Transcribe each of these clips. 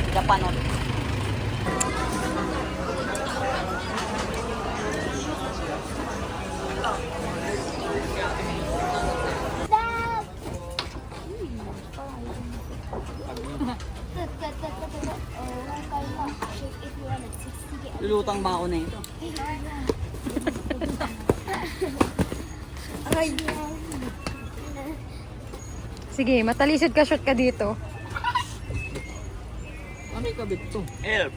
Japanot. Lulutang ba ako na ito? Aray! Sige, matalisod ka, shoot ka dito. Ano yung kabit to? Help!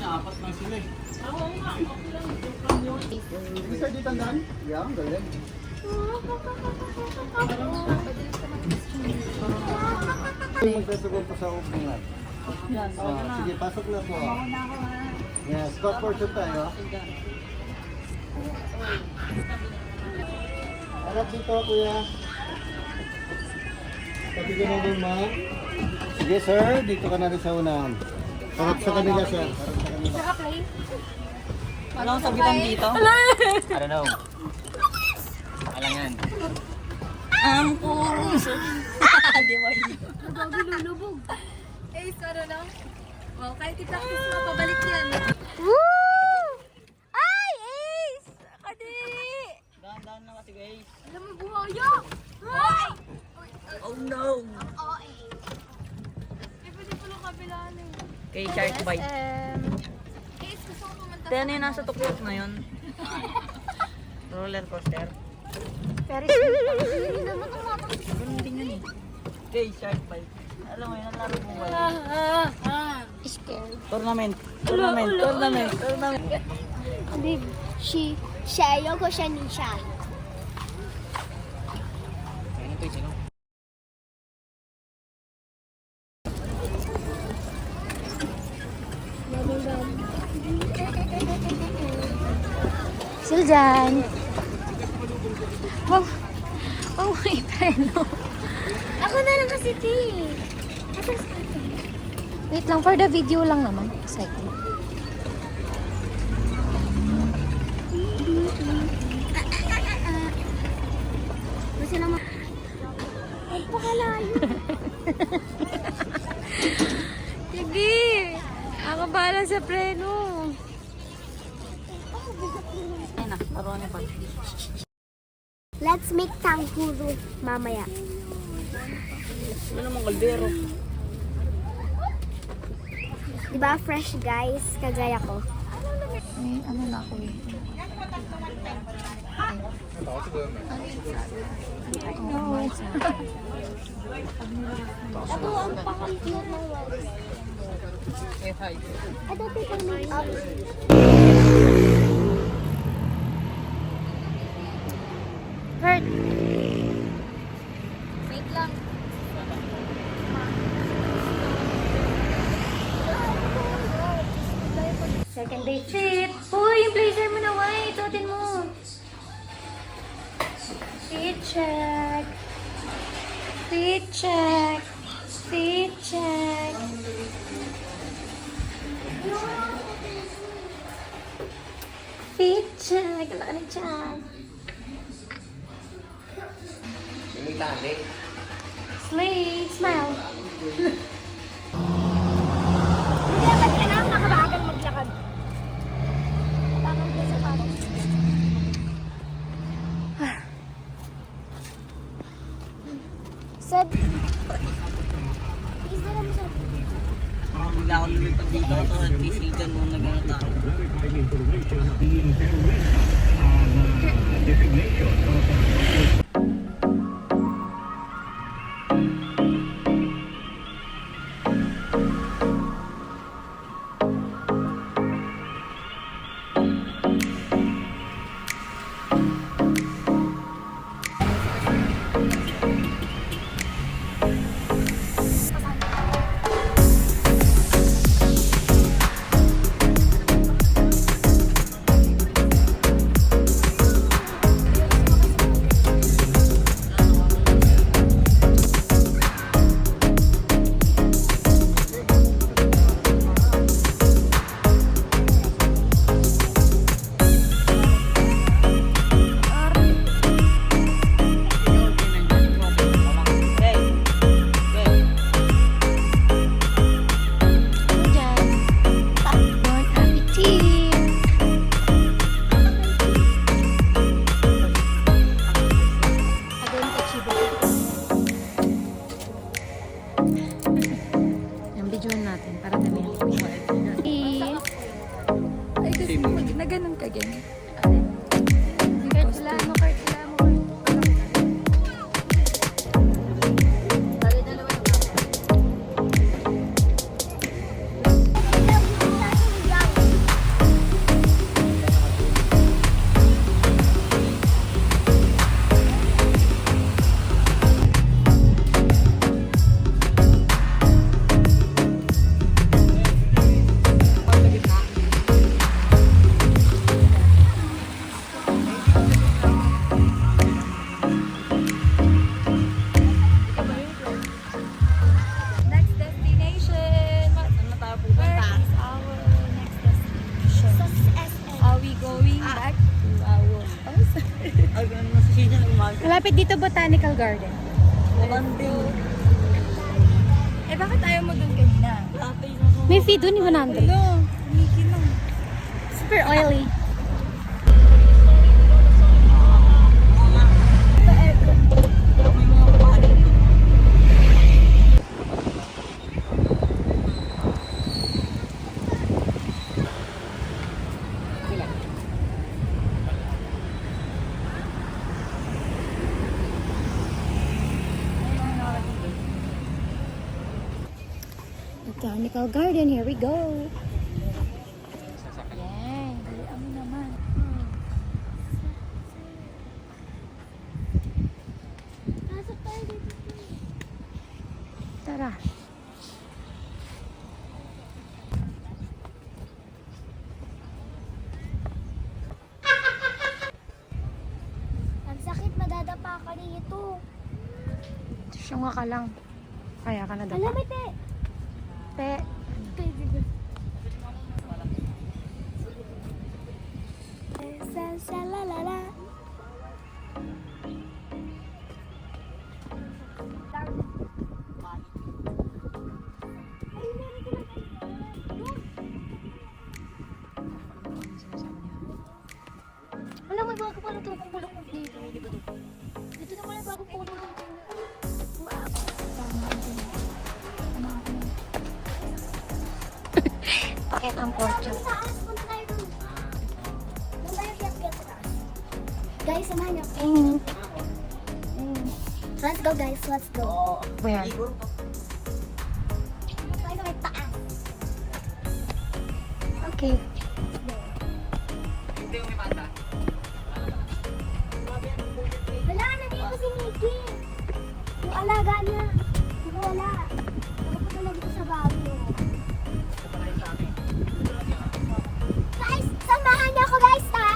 Apat lang sila eh. Bisa ditandaan? Ya, galing. Magsasagot pa sa opening. Sige, pasok na po. Yes, stop for shoot tayo. Harap dito, kuya. Tabi ka na doon, ma. Sige, sir. Dito ka na rin sa unahan. Harap sa kanila, sir. Anong sabitan dito? I don't know. Alangan. Ang puso. Di ba yun? Lulubog. Eh, ano na? Wow, kahit i-practice mo, pabalik yan. Woo! Ay, Ace! Kadiri! Dahan-dahan lang kasi, guys. Alam mo, buhaya! Ay! Oh no! Oo, eh. Eh, pwede pala kabilaan eh. Kay Shark Bite. Eh, gusto ko pumunta Kaya ano yung nasa tuktok na yun? Roller coaster. Pero hindi naman umapag. Ganun din yun eh. Kay Shark Bite. Alam mo yun, ang laro mo ba yun? Scared. Tournament. Big, siya, ayoko siya ni siya. Sila dyan. Wow. Oh my peno. Ako na lang kasi, T. Wait lang, for the video lang naman. Second. Kasi naman. Ay, pakalayo. Sige! Ako bahala sa preno. Ayun na, laruan niya pa. Let's make tangkuro mamaya. Ano namang kaldero? Diba fresh guys, kagaya ko. May ano na ako eh. Oo. Ito ang pakang-cute ng wallet. Eh, hi. Ito people make up. Hurt. Wait lang. Second day fit. Uy, yung blazer mo na white. Tutin mo. Fit check. Fit check. Fit check. Fit check. Wala ka na dyan. Slay. Smile. Hindi naman kailangan makabagal maglakad. Bakit ka sa parang? Seb. Is there a Seb? Bigla ako lumipad dito. Ito, at least dyan mo nag-ano tayo. Video natin para damihan kami. Ay, kasi pag na ganun ka, ganyan. Kurt, wala mo, Kurt. Wala mo, Kurt. Next destination! Saan na tayo pupunta? Where is our next destination? Are we going back to our house? Ay, ganun na si Shina umaga. Malapit dito, Botanical Garden. Malandi. Eh, bakit ayaw mo dun kanina? Ate, nasa... May fee dun, 100. Hello, Mickey lang. Super oily. May mga kumain. Botanical Garden, here we go. Yan. Dalian mo naman. Pasok tayo dito. Tara. Ang sakit, madadapa ka dito. Syunga ka lang. Kaya ka na dapat. Alam ite. Te. Sa la la la. Alam mo, bago pa lang itong bulok dito. Dito naman yung bago pulo. Wow. Pakit ang porcho. Sa taas, punta tayo dun. Doon tayo kiyat-kiyat sa taas. Guys, samahan niyo. Let's go guys, let's go. Where? Tayo sa may taas. Okay. Wala na dito si Mickey. Yung alaga niya. Wala. Nakapunta na dito sa Baguio. Guys, samahan niyo ako guys ha.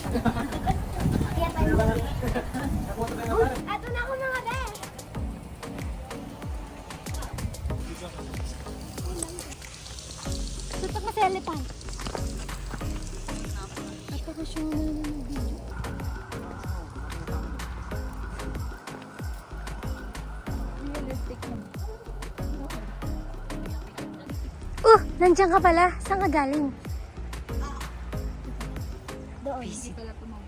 Kaya tayo. Uy, eto na ako mga be. Tutok na si elephant. Napakasyon mo na ng video. Realistic naman. Nandiyan ka pala. Saan ka galing? Doon. Hindi pala tumawag.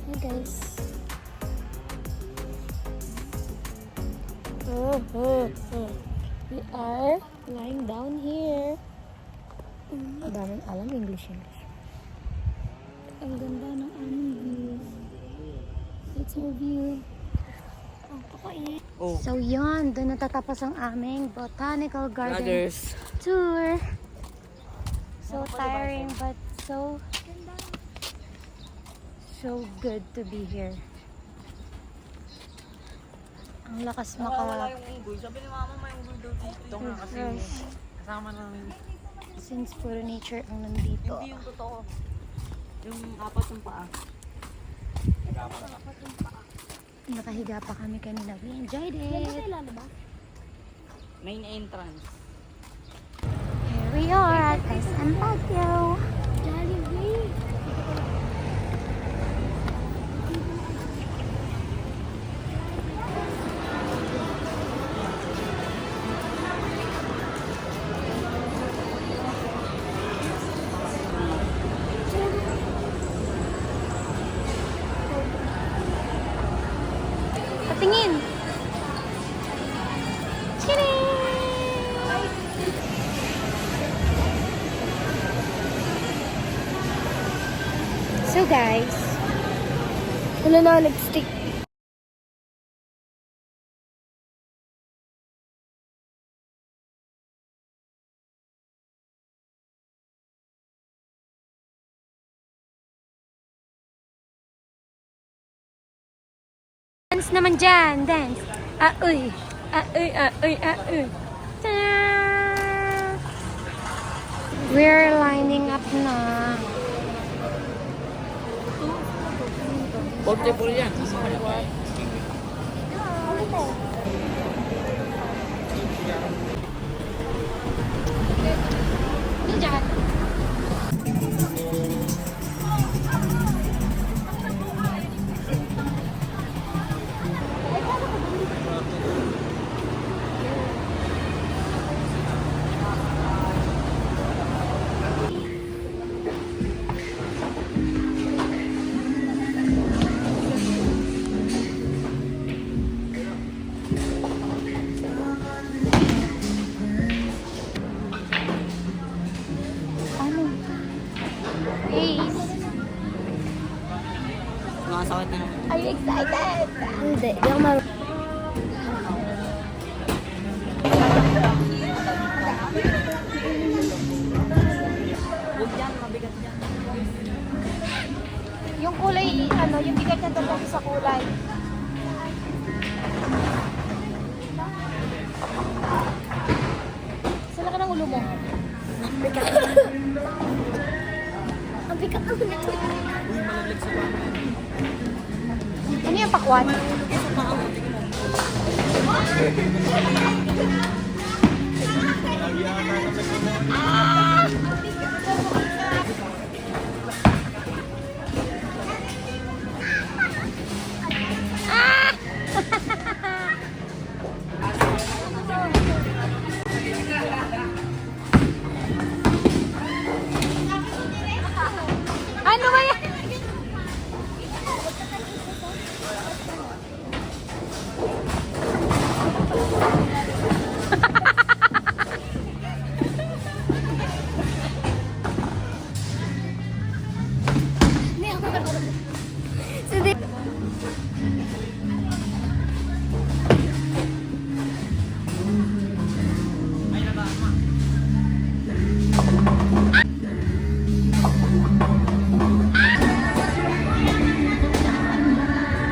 Hey guys. We are lying down here. Ang daming alam English. Ang ganda ng aming view. It's our view. Oh. So yun, doon natatapos ang aming botanical garden Brothers. tour. So tiring but so good to be here. Ang lakas Wala yung unggoy. Sabi ni mama may unggoy daw dito. Ito nga kasi yung refresh. kasama ng... Since puro nature ang nandito. Hindi yung totoo. Yung apat ng paa. Nakahiga pa kami kanina. We enjoyed Yan it. kailan ba? Main entrance. Here we are at SM Baguio. Jollibee. Patingin. Chiring! So guys, Wala na lipstick. dance naman dyan, dance. Aoy, aoy, aoy, aoy. Ta-da! We're lining up na. Portable yan. Ano dyan? Ano? Ace. Nakasakit na naman. Are you excited? Hindi, di ako mar... Huwag yan, mabigat yan. Yung kulay, ano, yung bigat na dalawa sa kulay. Saan ka ng ulo mo? Ang bigat ang nito. Uy, malaglag sa baka. Ano yung pakwan? Sa baka mo, tingin mo. Ano ba yan? Hindi ako marunong. Sige.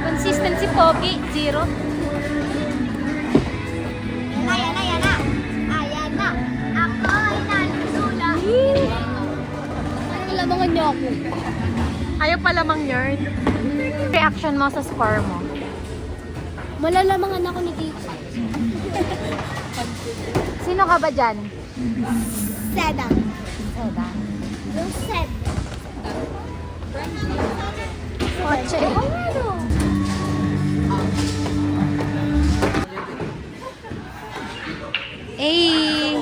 Consistency pogi, zero. Yan na, yan na, yan na. Ayan na. Ako ay nalusula. Ano lamangan niyo ako? Ayaw pala mang nerd. Reaction mo sa score mo. Malalamangan ako ni Tito. Sino ka ba dyan? Seda. Seda. Yung Sed. Kotse. Ano? Eh.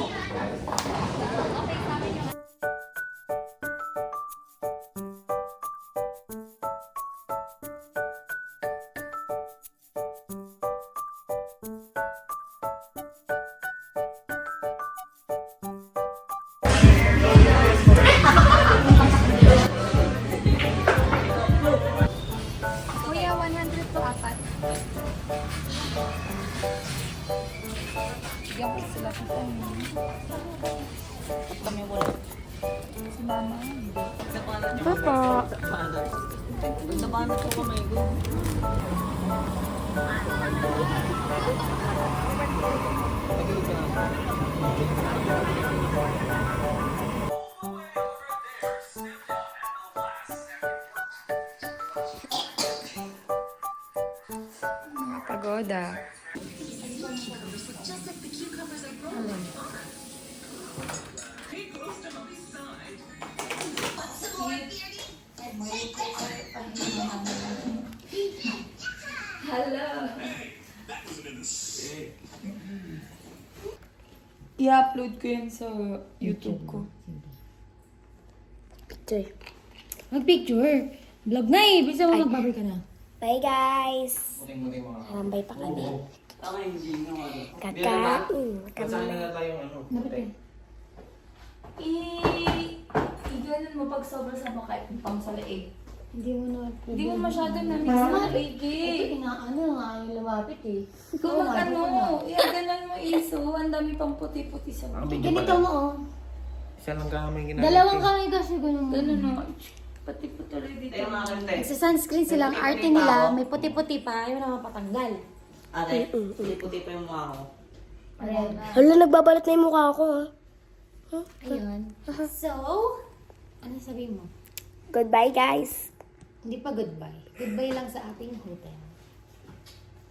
Kuya, 100 to apat. Bigyan ko sila sa Kami wala. Si mama. Sa palan. Papa. Sa palan. Sa palan po kami. Pagoda. I-upload ko yan sa YouTube ko. Picture. Mag-picture. Vlog na eh. Bisa mo magbabay ka na. Bye guys. Harambay pa kami. Kakain kami. I-ganon mo pag sobra sa makain pang sa leeg. Hindi mo na. Hindi mo masyadong na-mix na leeg Ito inaano nga yung lumapit eh. Kung mag-ano, i-ganon mo iso, ang dami pang puti-puti sa mukha. Ganito mo oh. Isa lang kami ginagawa. Dalawang kami kasi ganun mo. Ganun no, pati po tuloy dito. Sa sunscreen silang arte nila, may puti-puti pa, ayaw na mapatanggal. Ate, puti pa yung mukha ko. Ayan. Hala, nagbabalat na yung mukha ko. Ayun. So, ano sabihin mo? Goodbye guys. Hindi pa goodbye. Goodbye lang sa ating hotel.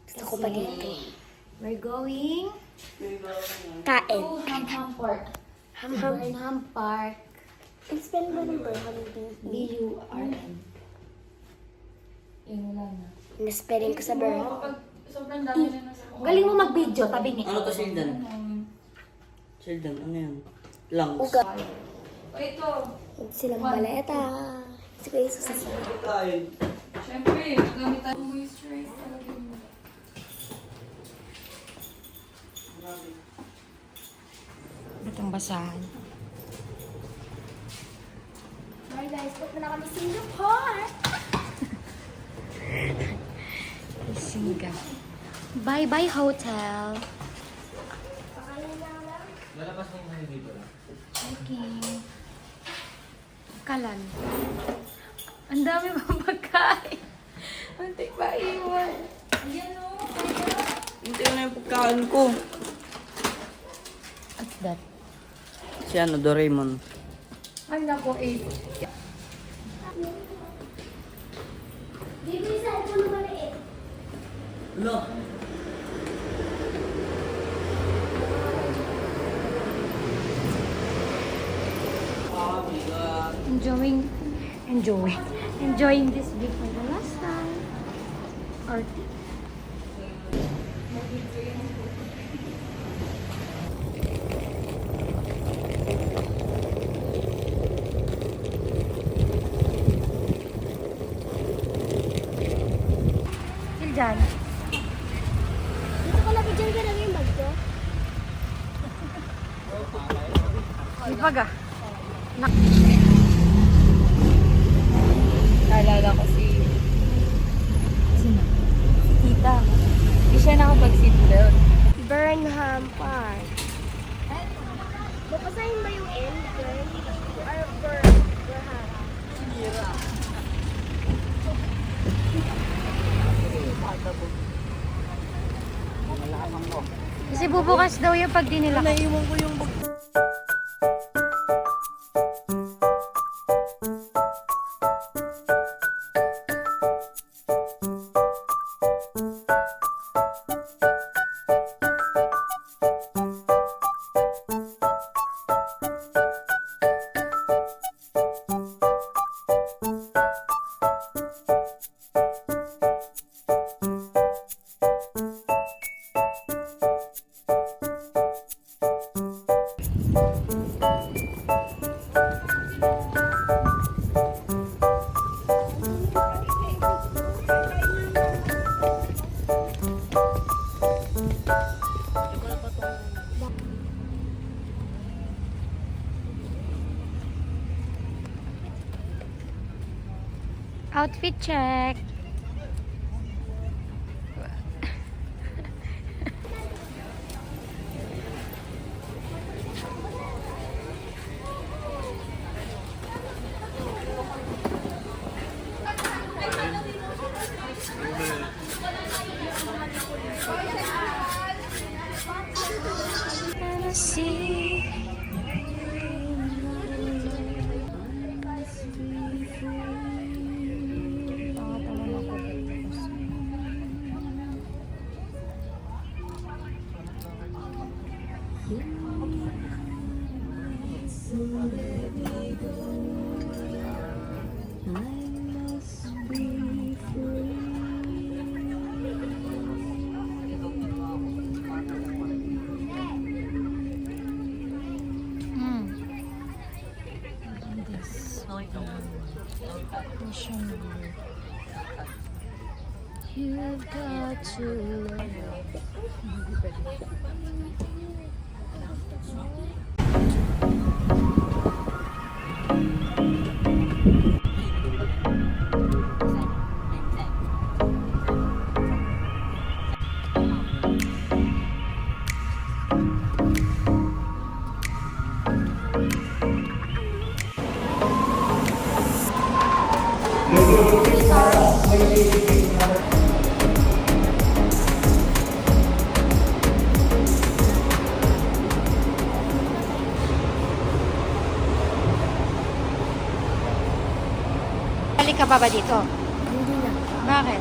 Gusto ko pa dito. We're going Kain. to Hamham Park. Burnham Park. Ang spell mo ng Burnham? B-U-R-N. Yun wala na. Na-spelling ko sa Burnham. Kapag sobrang dami na nasa mukha. Galing mo mag-video, tabi ni. Ano to, Sheldon? Sheldon, ano yan? Lungs. Uga. O ito, Huwag silang baleta. Sige, susasabi. syempre, gamit tayo moisturize talaga yun. Itong basahan. Bye guys, punta na kami sa Singapore. Singa. Bye-bye hotel. Lalabas na yung mga dito lang. Okay. Kalan. Ang dami pang pagkain. Antik ba iwan? Ayan o, kaya. Hindi na yung pagkain ko. What's that? Si ano, Doraemon. Ay nako, eh. Dito sa iPhone na maliit. Lo. Enjoying this week for the last time. Or dyan. Dito ko lagi dyan ka yung bag ko. Ibaga. Naalala ko si Sino? Tita. Hindi siya nakapag-seatbelt. Burnham Park. Babasahin ba yung N? Burnham. Kasi bubukas daw yung pag di nila. Naiwan ko yung bag. Outfit check. You've got to love. Balik ka pa ba dito? Hindi na. Bakit?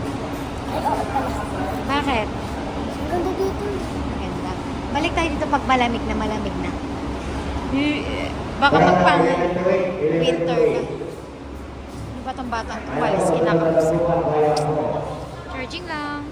Ay, oo pala. Bakit? Ang ganda dito. Maganda. Balik tayo dito pag malamig na malamig na. Baka magpang winter na. Ano ba tong batang to? Walis kinakausap. Charging lang.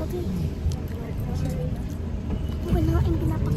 Okay. Wala ang pinapak